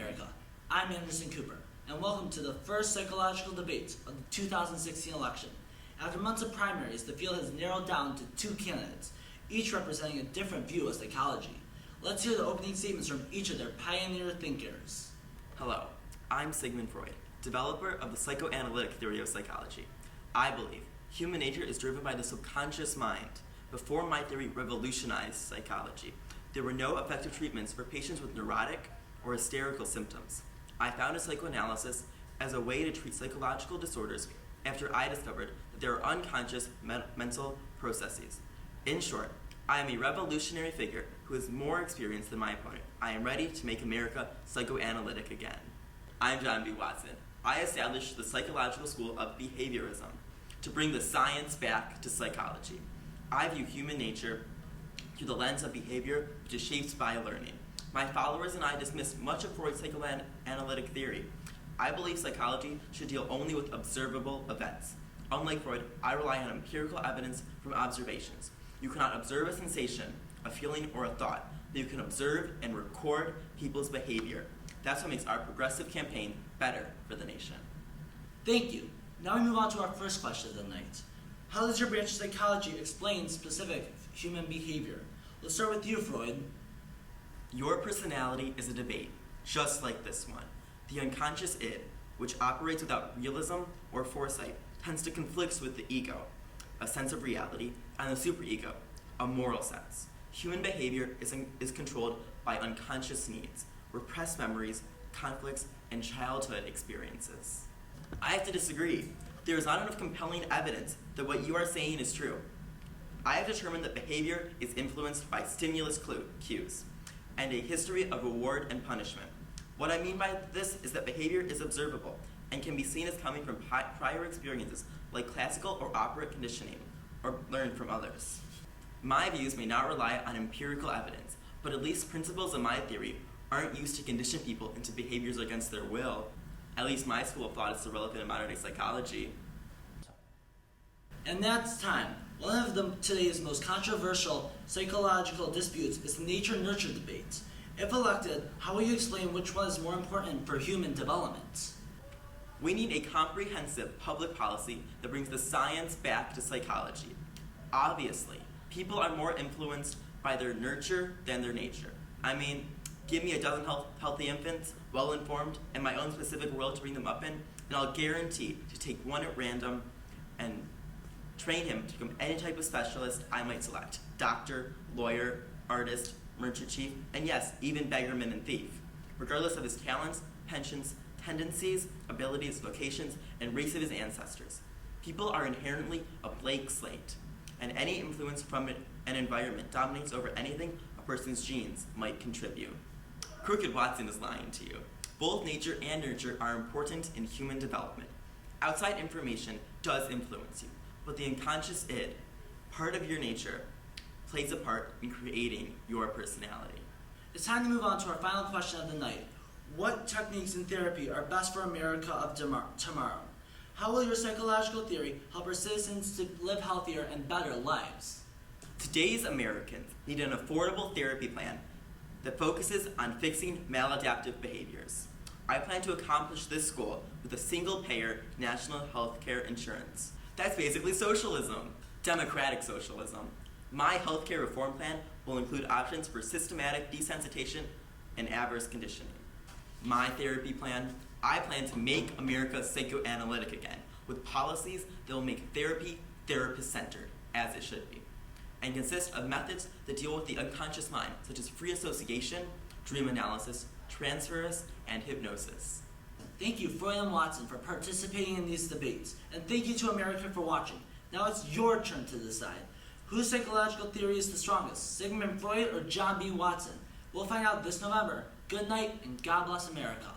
America. I'm Anderson Cooper, and welcome to the first psychological debate of the 2016 election. After months of primaries, the field has narrowed down to two candidates, each representing a different view of psychology. Let's hear the opening statements from each of their pioneer thinkers. Hello, I'm Sigmund Freud, developer of the psychoanalytic theory of psychology. I believe human nature is driven by the subconscious mind. Before my theory revolutionized psychology, there were no effective treatments for patients with neurotic or hysterical symptoms. I founded psychoanalysis as a way to treat psychological disorders after I discovered that there are unconscious mental processes. In short, I am a revolutionary figure who has more experience than my opponent. I am ready to make America psychoanalytic again. I'm John B. Watson. I established the psychological school of behaviorism to bring the science back to psychology. I view human nature through the lens of behavior, which is shaped by learning. My followers and I dismissed much of Freud's psychoanalytic theory. I believe psychology should deal only with observable events. Unlike Freud, I rely on empirical evidence from observations. You cannot observe a sensation, a feeling, or a thought, but you can observe and record people's behavior. That's what makes our progressive campaign better for the nation. Thank you. Now we move on to our first question of the night. How does your branch of psychology explain specific human behavior? Let's start with you, Freud. Your personality is a debate, just like this one. The unconscious id, which operates without realism or foresight, tends to conflict with the ego, a sense of reality, and the superego, a moral sense. Human behavior is controlled by unconscious needs, repressed memories, conflicts, and childhood experiences. I have to disagree. There is not enough compelling evidence that what you are saying is true. I have determined that behavior is influenced by stimulus cues and a history of reward and punishment. What I mean by this is that behavior is observable and can be seen as coming from prior experiences like classical or operant conditioning, or learned from others. My views may not rely on empirical evidence, but at least principles of my theory aren't used to condition people into behaviors against their will. At least my school of thought is still relevant in modern day psychology. And that's time. One of today's most controversial psychological disputes is the nature-nurture debate. If elected, how will you explain which one is more important for human development? We need a comprehensive public policy that brings the science back to psychology. Obviously, people are more influenced by their nurture than their nature. I mean, give me a dozen healthy infants, well-informed, and my own specific world to bring them up in, and I'll guarantee to take one at random and train him to become any type of specialist I might select. Doctor, lawyer, artist, merchant chief, and yes, even beggarman and thief. Regardless of his talents, pensions, tendencies, abilities, vocations, and race of his ancestors. People are inherently a blank slate, and any influence from an environment dominates over anything a person's genes might contribute. Crooked Watson is lying to you. Both nature and nurture are important in human development. Outside information does influence you, but the unconscious id, part of your nature, plays a part in creating your personality. It's time to move on to our final question of the night. What techniques in therapy are best for America of tomorrow? How will your psychological theory help our citizens to live healthier and better lives? Today's Americans need an affordable therapy plan that focuses on fixing maladaptive behaviors. I plan to accomplish this goal with a single-payer national health care insurance. That's basically socialism, democratic socialism. My healthcare reform plan will include options for systematic desensitization and adverse conditioning. My therapy plan, I plan to make America psychoanalytic again, with policies that will make therapy therapist-centered, as it should be, and consist of methods that deal with the unconscious mind, such as free association, dream analysis, transference, and hypnosis. Thank you, Freud and Watson, for participating in these debates, and thank you to America for watching. Now it's your turn to decide. Whose psychological theory is the strongest, Sigmund Freud or John B. Watson? We'll find out this November. Good night, and God bless America.